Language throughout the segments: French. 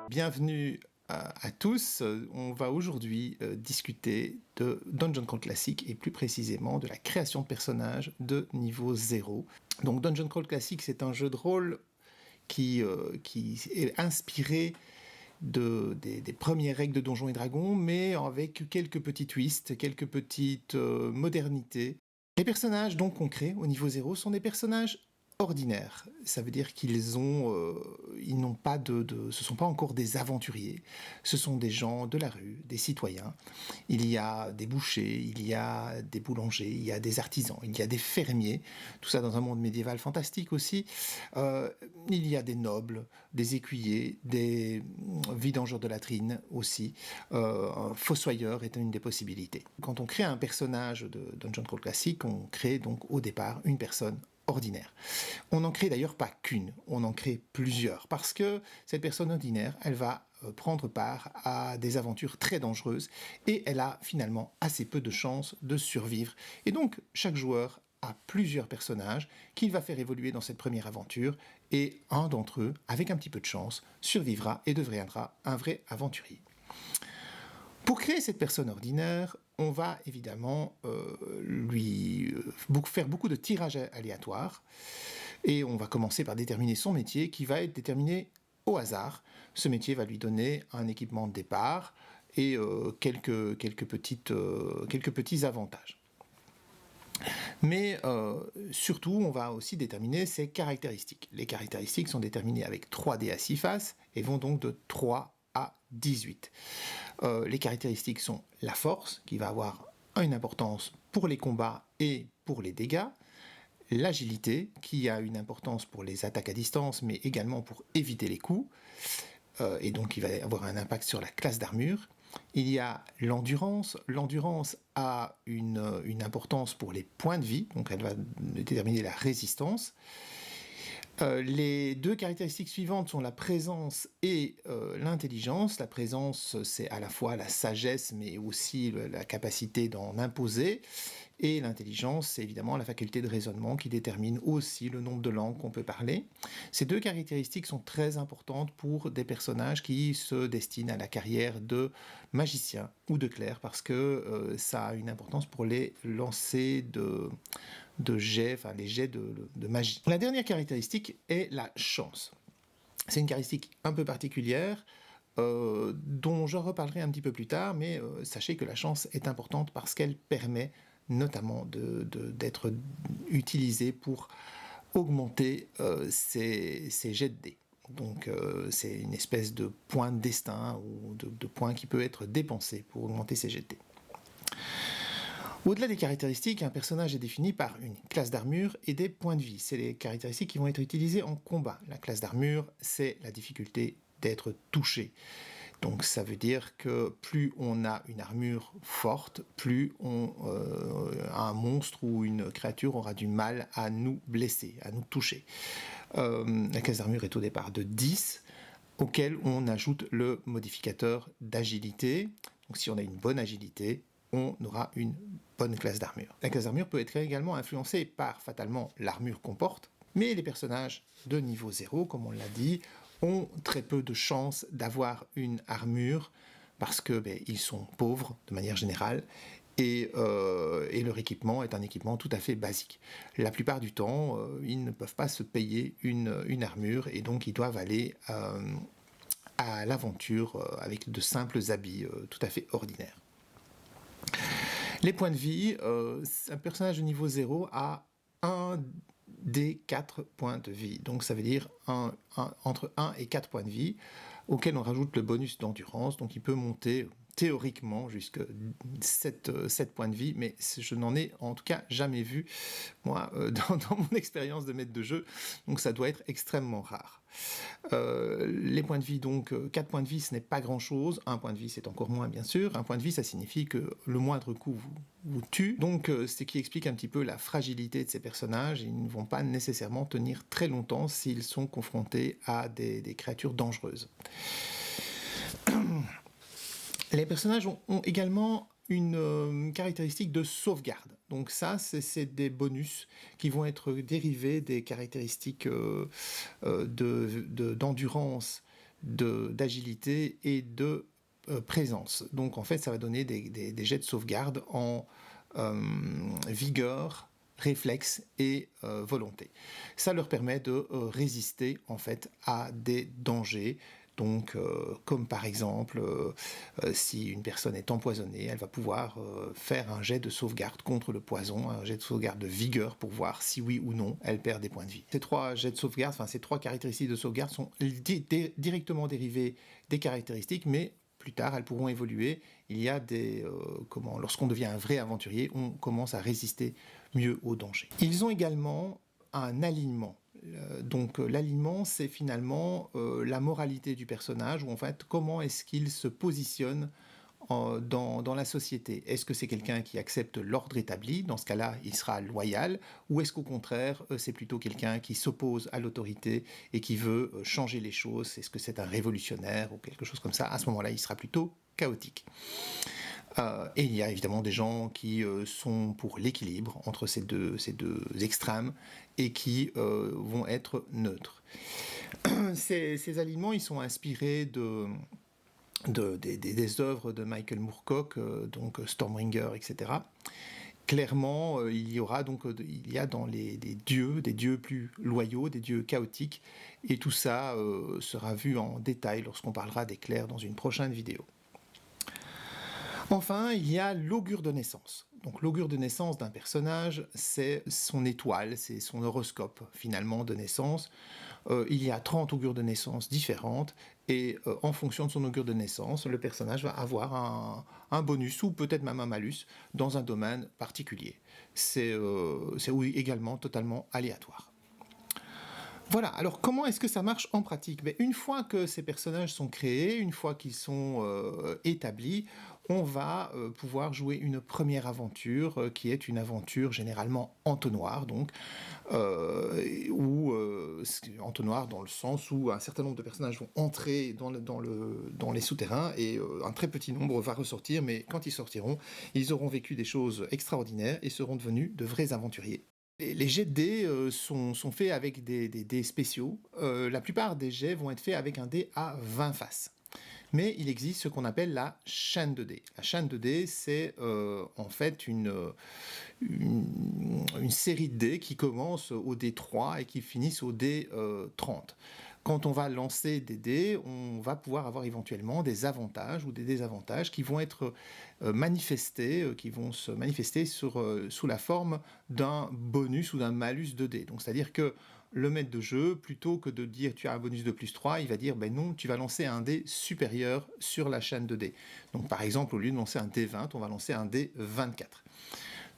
Bienvenue à tous. On va aujourd'hui discuter de Dungeon Crawl Classic et plus précisément de la création de personnages de niveau 0. Donc Dungeon Crawl Classic, c'est un jeu de rôle qui est inspiré des premières règles de Donjons et Dragons, mais avec quelques petits twists, quelques petites modernités. Les personnages donc qu'on crée au niveau 0 sont des personnages ordinaires. Ça veut dire qu'ils n'ont pas ce sont pas encore des aventuriers. Ce sont des gens de la rue, des citoyens. Il y a des bouchers, il y a des boulangers, il y a des artisans, il y a des fermiers. Tout ça dans un monde médiéval fantastique aussi. Il y a des nobles, des écuyers, des vidangeurs de latrines aussi. Un fossoyeur est une des possibilités. Quand on crée un personnage de Dungeon Crawl Classic, on crée donc au départ une personne ordinaire. On n'en crée d'ailleurs pas qu'une, on en crée plusieurs, parce que cette personne ordinaire, elle va prendre part à des aventures très dangereuses, et elle a finalement assez peu de chances de survivre. Et donc, chaque joueur a plusieurs personnages qu'il va faire évoluer dans cette première aventure, et un d'entre eux, avec un petit peu de chance, survivra et deviendra un vrai aventurier. Pour créer cette personne ordinaire, on va évidemment faire beaucoup de tirages aléatoires, et on va commencer par déterminer son métier qui va être déterminé au hasard. Ce métier va lui donner un équipement de départ et quelques petits avantages. Mais surtout, on va aussi déterminer ses caractéristiques. Les caractéristiques sont déterminées avec 3 dés à 6 faces et vont donc de 3 à 18. Les caractéristiques sont la force, qui va avoir une importance pour les combats et pour les dégâts, l'agilité, qui a une importance pour les attaques à distance, mais également pour éviter les coups, et donc il va avoir un impact sur la classe d'armure. Il y a l'endurance. L'endurance a une importance pour les points de vie, donc elle va déterminer la résistance. Les deux caractéristiques suivantes sont la présence et l'intelligence. La présence, c'est à la fois la sagesse, mais aussi la capacité d'en imposer. Et l'intelligence, c'est évidemment la faculté de raisonnement qui détermine aussi le nombre de langues qu'on peut parler. Ces deux caractéristiques sont très importantes pour des personnages qui se destinent à la carrière de magicien ou de clerc, parce que ça a une importance pour les lancers de jets, enfin les jets de magie. La dernière caractéristique est la chance. C'est une caractéristique un peu particulière, dont je reparlerai un petit peu plus tard, mais sachez que la chance est importante parce qu'elle permet notamment d'être utilisée pour augmenter ces jets de dés. Donc c'est une espèce de point de destin ou de point qui peut être dépensé pour augmenter ces jets de dés. Au-delà des caractéristiques, un personnage est défini par une classe d'armure et des points de vie. C'est les caractéristiques qui vont être utilisées en combat. La classe d'armure, c'est la difficulté d'être touché. Donc ça veut dire que plus on a une armure forte, plus un monstre ou une créature aura du mal à nous blesser, à nous toucher. La classe d'armure est au départ de 10, auquel on ajoute le modificateur d'agilité. Donc si on a une bonne agilité, on aura une bonne classe d'armure. La classe d'armure peut être également influencée par, fatalement, l'armure qu'on porte, mais les personnages de niveau 0, comme on l'a dit, ont très peu de chances d'avoir une armure, parce que ils sont pauvres, de manière générale, et leur équipement est un équipement tout à fait basique. La plupart du temps, ils ne peuvent pas se payer une armure, et donc ils doivent aller à l'aventure avec de simples habits tout à fait ordinaires. Les points de vie, un personnage de niveau 0 a 1 des 4 points de vie. Donc ça veut dire entre 1 et 4 points de vie, auquel on rajoute le bonus d'endurance. Donc il peut monter théoriquement jusqu'à 7 points de vie, mais je n'en ai en tout cas jamais vu, moi, dans mon expérience de maître de jeu, donc ça doit être extrêmement rare. Les points de vie, donc 4 points de vie, ce n'est pas grand-chose, 1 point de vie, c'est encore moins, bien sûr. 1 point de vie, ça signifie que le moindre coup vous tue, donc c'est ce qui explique un petit peu la fragilité de ces personnages. Ils ne vont pas nécessairement tenir très longtemps s'ils sont confrontés à des créatures dangereuses. Les personnages ont également une caractéristique de sauvegarde. Donc ça, c'est des bonus qui vont être dérivés des caractéristiques d'endurance d'agilité et de présence. Donc en fait, ça va donner des jets de sauvegarde en vigueur, réflexe et volonté. Ça leur permet de résister en fait à des dangers. Donc, comme par exemple, si une personne est empoisonnée, elle va pouvoir faire un jet de sauvegarde contre le poison, un jet de sauvegarde de vigueur pour voir si oui ou non elle perd des points de vie. Ces trois jets de sauvegarde, enfin ces trois caractéristiques de sauvegarde sont directement dérivées des caractéristiques, mais plus tard elles pourront évoluer. Il y a lorsqu'on devient un vrai aventurier, on commence à résister mieux aux dangers. Ils ont également un alignement. Donc l'alignement, c'est finalement la moralité du personnage, ou en fait comment est-ce qu'il se positionne dans la société. Est-ce que c'est quelqu'un qui accepte l'ordre établi? Dans ce cas-là, il sera loyal. Ou est-ce qu'au contraire, c'est plutôt quelqu'un qui s'oppose à l'autorité et qui veut changer les choses? Est-ce que c'est un révolutionnaire ou quelque chose comme ça? À ce moment-là, il sera plutôt chaotique. Et il y a évidemment des gens qui sont pour l'équilibre entre ces deux extrêmes et qui vont être neutres. Ces alignements, ils sont inspirés des œuvres de Michael Moorcock, donc Stormbringer, etc. Clairement, il y a dans des dieux plus loyaux, des dieux chaotiques, et tout ça sera vu en détail lorsqu'on parlera des clercs dans une prochaine vidéo. Enfin, il y a l'augure de naissance. Donc l'augure de naissance d'un personnage, c'est son étoile, c'est son horoscope finalement de naissance. Il y a 30 augures de naissance différentes et en fonction de son augure de naissance, le personnage va avoir un bonus ou peut-être même un malus dans un domaine particulier. C'est également totalement aléatoire. Voilà, alors comment est-ce que ça marche en pratique? Une fois que ces personnages sont créés, une fois qu'ils sont établis, on va pouvoir jouer une première aventure qui est une aventure généralement entonnoir, donc, entonnoir dans le sens où un certain nombre de personnages vont entrer dans les souterrains et un très petit nombre va ressortir, mais quand ils sortiront, ils auront vécu des choses extraordinaires et seront devenus de vrais aventuriers. Les jets de dés sont faits avec des dés spéciaux. La plupart des jets vont être faits avec un dé à 20 faces. Mais il existe ce qu'on appelle la chaîne de dés. La chaîne de dés, c'est en fait une série de dés qui commence au dé 3 et qui finissent au dé 30. Quand on va lancer des dés, on va pouvoir avoir éventuellement des avantages ou des désavantages qui vont être manifestés, qui vont se manifester sous la forme d'un bonus ou d'un malus de dés. Donc c'est-à-dire que le maître de jeu, plutôt que de dire tu as un bonus de plus 3, il va dire ben non, tu vas lancer un dé supérieur sur la chaîne de dés. Donc par exemple, au lieu de lancer un dé 20, on va lancer un dé 24.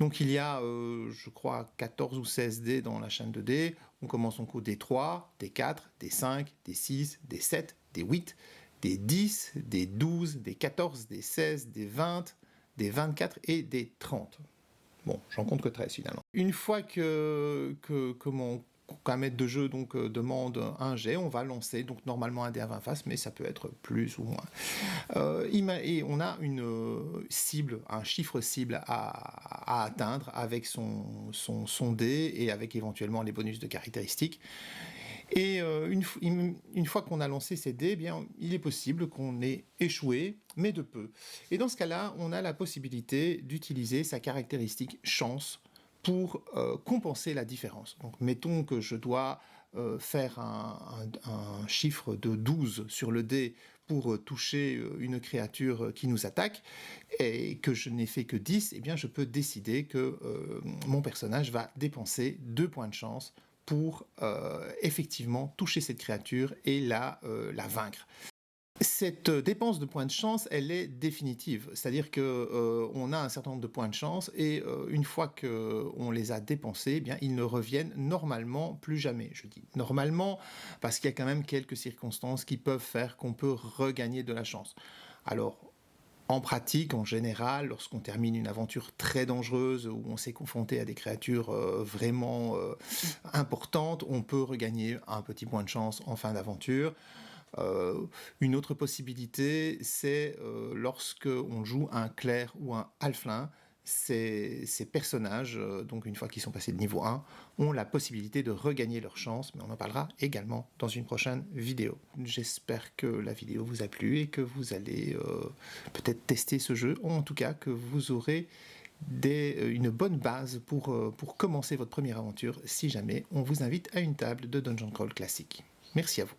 Donc il y a, je crois, 14 ou 16 dés dans la chaîne de dés. On commence donc au dé 3, dé 4, dé 5, dé 6, dé 7, dé 8, dé 10, dé 12, dé 14, dé 16, dé 20, dé 24 et dé 30. Bon, j'en compte que 13 finalement. Une fois qu'un maître de jeu demande un jet, on va lancer donc normalement un dé à 20 faces, mais ça peut être plus ou moins. Et on a une cible, un chiffre cible à atteindre avec son dé et avec éventuellement les bonus de caractéristiques. Et une fois qu'on a lancé ces dés, bien, il est possible qu'on ait échoué, mais de peu. Et dans ce cas-là, on a la possibilité d'utiliser sa caractéristique chance pour compenser la différence. Donc mettons que je dois faire un chiffre de 12 sur le dé pour toucher une créature qui nous attaque, et que je n'ai fait que 10, eh bien je peux décider que mon personnage va dépenser 2 points de chance pour effectivement toucher cette créature et la vaincre. Cette dépense de points de chance, elle est définitive, c'est-à-dire qu'on a un certain nombre de points de chance et une fois qu'on les a dépensés, eh bien, ils ne reviennent normalement plus jamais. Je dis normalement parce qu'il y a quand même quelques circonstances qui peuvent faire qu'on peut regagner de la chance. Alors, en pratique, en général, lorsqu'on termine une aventure très dangereuse où on s'est confronté à des créatures vraiment importantes, on peut regagner un petit point de chance en fin d'aventure. Une autre possibilité, c'est lorsque on joue un clerc ou un halfling. ces personnages, donc une fois qu'ils sont passés de niveau 1, ont la possibilité de regagner leur chance, mais on en parlera également dans une prochaine vidéo. J'espère que la vidéo vous a plu et que vous allez peut-être tester ce jeu, ou en tout cas que vous aurez une bonne base pour commencer votre première aventure si jamais on vous invite à une table de Dungeon Crawl classique. Merci à vous.